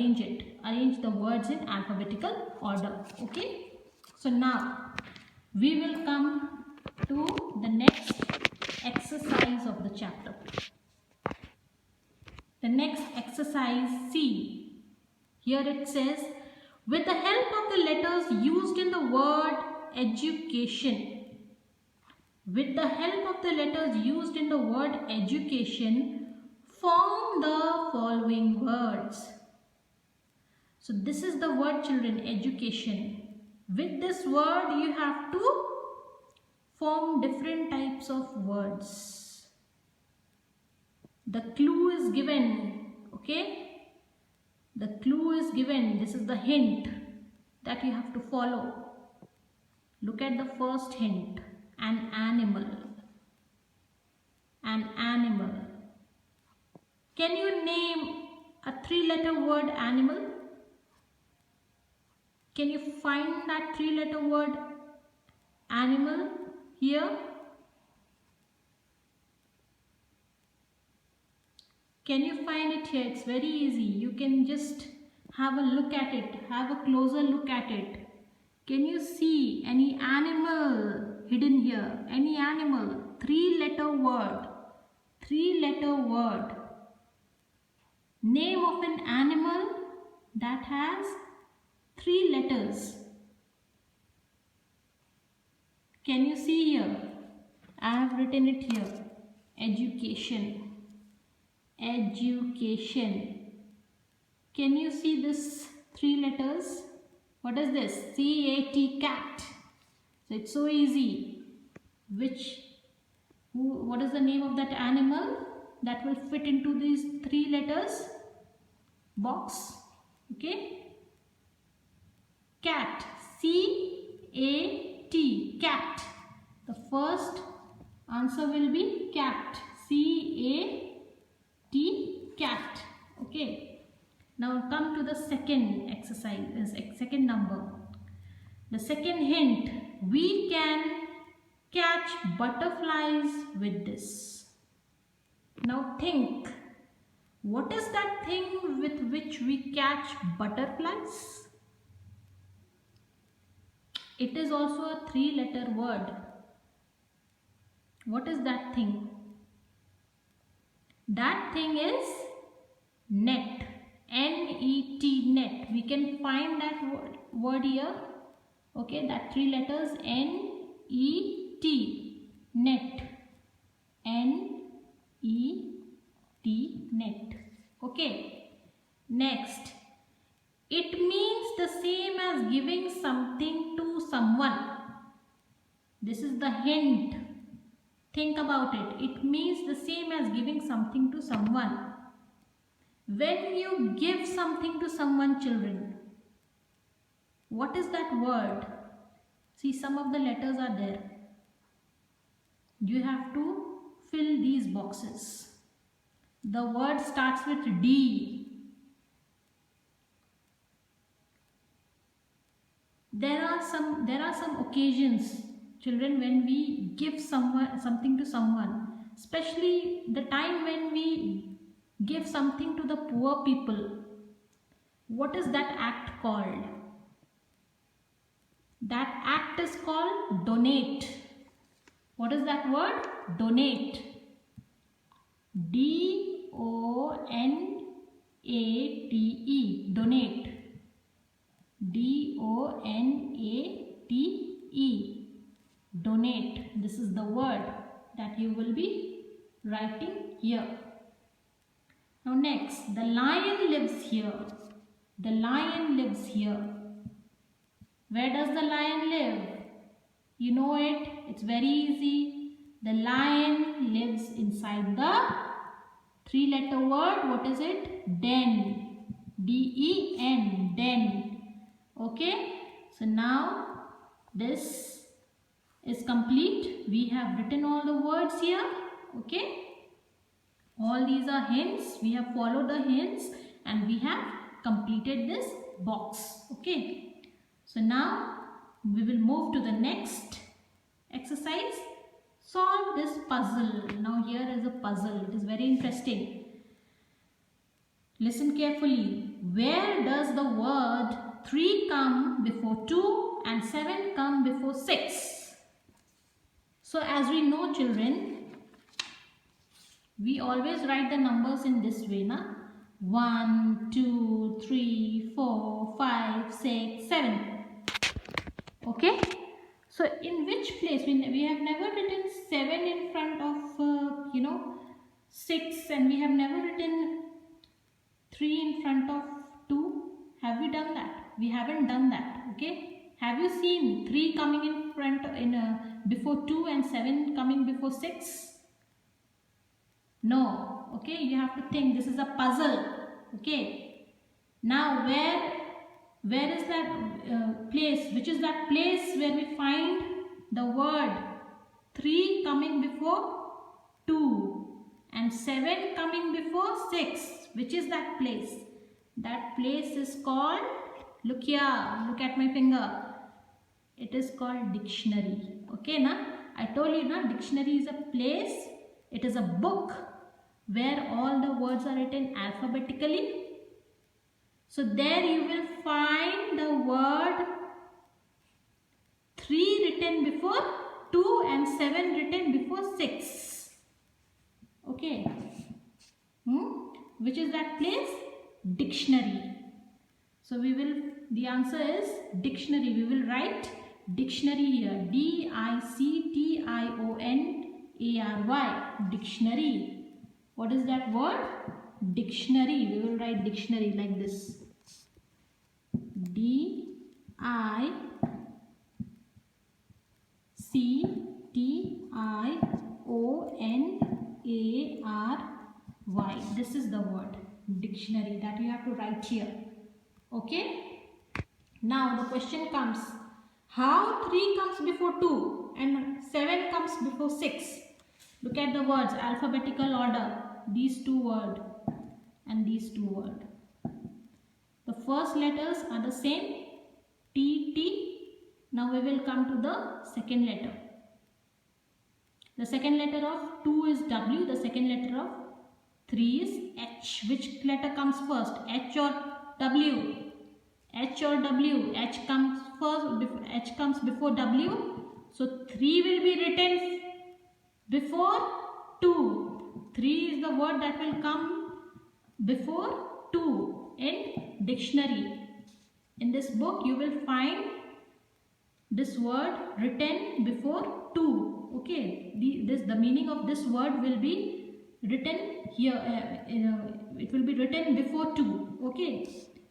arrange it. Arrange the words in alphabetical order. Okay. So now we will come to the next exercise of the chapter. The next exercise C. Here it says, with the help of the letters used in the word education. With the help of the letters used in the word education, form the following words. So this is the word, children, education. With this word you have to form different types of words. The clue is given, okay? The clue is given. This is the hint that you have to follow. Look at the first hint. An animal. An animal. Can you name a 3-letter word animal? Can you find that 3-letter word animal here? Can you find it here? It's very easy. You can just have a look at it. Have a closer look at it. Can you see any animal hidden here? Any animal? 3-letter word. 3-letter word. Name of an animal that has 3 letters. Can you see here? I have written it here. Education. Education. Can you see this 3 letters? What is this? C-A-T, cat. So it's so easy. What is the name of that animal that will fit into these 3 letters box? Okay. Cat. C-A-T, cat. The first answer will be cat. C-A-T, cat. Okay. Now come to the second exercise, second number. The second hint, we can catch butterflies with this. Now think, what is that thing with which we catch butterflies? It is also a 3-letter word. What is that thing? That thing is net. N-E-T, net. We can find that word here. Okay, that 3 letters, N-E-T, net. N-E-T, net. Okay. Next. It means the same as giving something to someone. This is the hint. Think about it. It means the same as giving something to someone. When you give something to someone, children, what is that word? See, some of the letters are there. You have to fill these boxes. The word starts with D. There are some occasions, children, when we give something to someone, especially the time when we give something to the poor people. What is that act called? That act is called donate. What is that word? Donate. D-O-N-A-T-E. Donate. D-O-N-A-T-E. Donate. This is the word that you will be writing here. Now next, the lion lives here. The lion lives here. Where does the lion live? You know it. It's very easy. The lion lives inside the 3-letter word. What is it? Den. D-E-N. Den. Okay. So now this is complete. We have written all the words here. Okay. All these are hints. We have followed the hints and we have completed this box. Okay. So now we will move to the next exercise. Solve this puzzle. Now here is a puzzle. It is very interesting. Listen carefully. where does the word 3 come before 2 and 7 come before 6? So as we know, children, we always write the numbers in this way, na? 1, 2, 3, 4, 5, 6, 7. Okay? So in which place? We have never written 7 in front of, 6, and we have never written 3 in front of 2. Have we done that? We haven't done that. Okay? Have you seen 3 coming in front before 2 and 7 coming before 6? No. Okay? You have to think. This is a puzzle. Okay? Now where is that place? Which is that place where we find the word 3 coming before 2 and 7 coming before 6? Which is that place? That place is called, look here, look at my finger. It is called dictionary. Okay, na? I told you, na, dictionary is a place, it is a book where all the words are written alphabetically. So there you will find the word 3 written before 2 and 7 written before 6. Okay. Which is that place? Dictionary. So the answer is dictionary. We will write dictionary here. D-I-C-T-I-O-N-A-R-Y. Dictionary. What is that word? Dictionary. We will write dictionary like this. D-I-C-T-I-O-N-A-R-Y. This is the word dictionary that you have to write here. Okay? Now the question comes, how 3 comes before 2 and 7 comes before 6? Look at the words, alphabetical order. These 2 words and these 2 words. The first letters are the same, T, T. Now we will come to the second letter. The second letter of 2 is W. The second letter of 3 is H. Which letter comes first? H or W? H or W? H comes first. H comes before W. So 3 will be written before 2. 3 is the word that will come before 2 in dictionary. In this book you will find this word written before 2. Okay, the meaning of this word will be written here. It will be written before 2. Okay,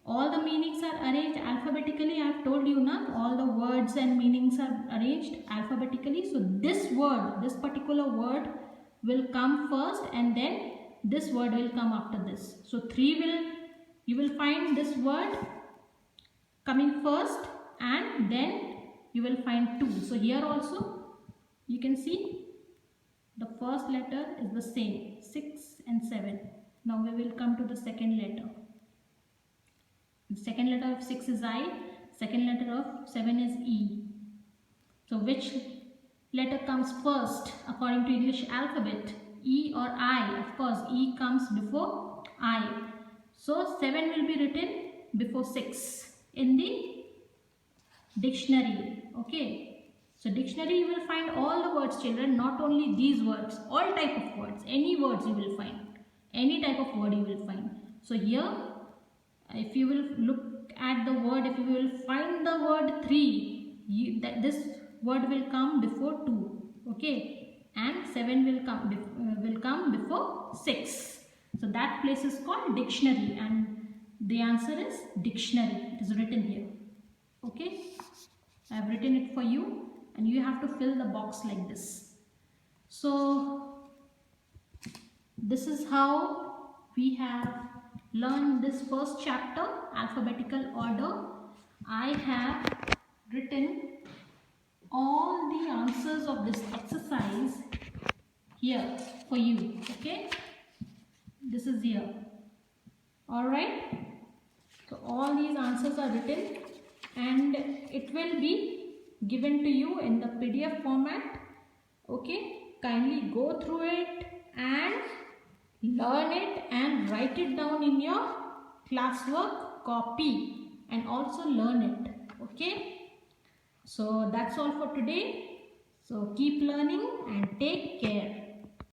all the meanings are arranged alphabetically. I have told you now, all the words and meanings are arranged alphabetically. So this word, this particular word will come first, and then this word will come after this. So you will find this word coming first, and then you will find 2. So here also you can see the first letter is the same, 6 and 7. Now we will come to the second letter. The second letter of 6 is I, second letter of 7 is E. So which letter comes first according to English alphabet? E or I? Of course, E comes before I. So 7 will be written before 6 in the dictionary. Okay. So dictionary you will find all the words, children, not only these words, all type of words, any words you will find, any type of word you will find. So here, if you will look at the word, if you will find the word 3, this word will come before 2, okay, and 7 will come before 6. So that place is called dictionary, and the answer is dictionary. It is written here. Okay, I have written it for you, and you have to fill the box like this. So this is how we have learned this first chapter, alphabetical order. I have written all the answers of this exercise here for you. Okay, this is here. All right, so all these answers are written, and it will be given to you in the PDF format. Okay, kindly go through it and learn it and write it down in your classwork, copy and also learn it. Okay. So that's all for today. So keep learning and take care.